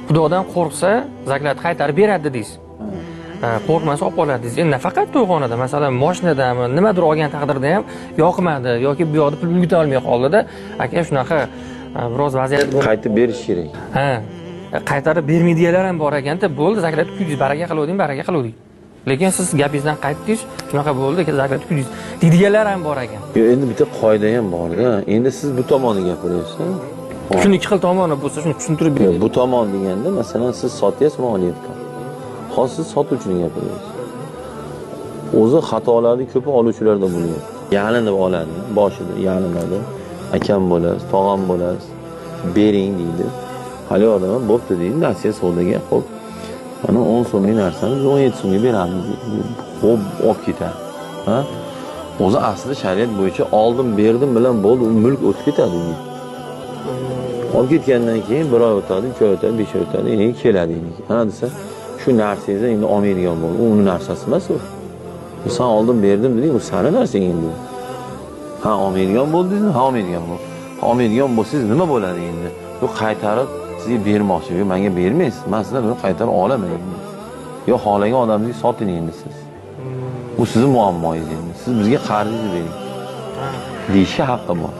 Xudodan qo'rqsa, zaklat qaytarib beradi deysiz. Qo'rqmasa olib qoladi deysiz. Endi nafaqat to'yxonada, masalan, mashinadami, nimadir olgan taqdirda ham yoqmadi yoki bu yoqda pul yutib olmay qoldida, aka shunaqa biroz vaziyat qaytib berish kerak. Ha, qaytarib bermaydiganlar ham bor ekanda, bo'ldi, zaklat kuydiz, baraka qilavering, baraka qilavering. Lekin siz gapingizdan qaytdingiz, shunaqa bo'ldi, zaklat kuydiz deydiganlar ham bor ekan. Yo, endi bitta qoida ham bor-da. Endi siz bu tomonni gapiryapsiz. Shuni ikki xil tomoni bo'lsa, shuni tushuntirib bering. Bu tomon deganda, masalan, siz sotyapsiz, men olyapman. Hozir siz sotuvchini gapiryapsiz. O'zi xatolarning ko'pi oluvchilarda bo'ladi. Yalinib oladi, boshida yalinadi. Akam bo'lasiz, tog'am bo'lasiz, bering deydi. Hali odam bo'pti deydi, nasiya savdoga qo'yib, mana 10 so'mlik narsani 17 so'mga beramiz. Xo'p, olib ketadi. Ha? O'zi asli shariat bo'yicha oldim, berdim bilan bo'ldi, u mulk o'tib ketadi unga. Olib ketgandan keyin 1 oy o'tadi, 2 oy o'tadi, 5 oy o'tadi, endi keladi endi. Ha desa, shu narsangizni endi olmaydigan bo'ldi. U uning narsasi emas u. Sen oldim, berdim deding, u seni narsang endi. Ha, olmaydigan bo'ldingizmi? Ha, olmaydigan bo'ldi. Olmaydigan bo'lsangiz nima bo'ladi endi? Bu qaytarib sizga bermoqchi, yo menga bermaysiz. Men sizdan buni qaytarib olaman endi. Yo xohlagan odamingizga soting endi siz. Bu sizning muammoingiz endi. Siz bizga qarzingizni bering. Deyishga haqqi bor.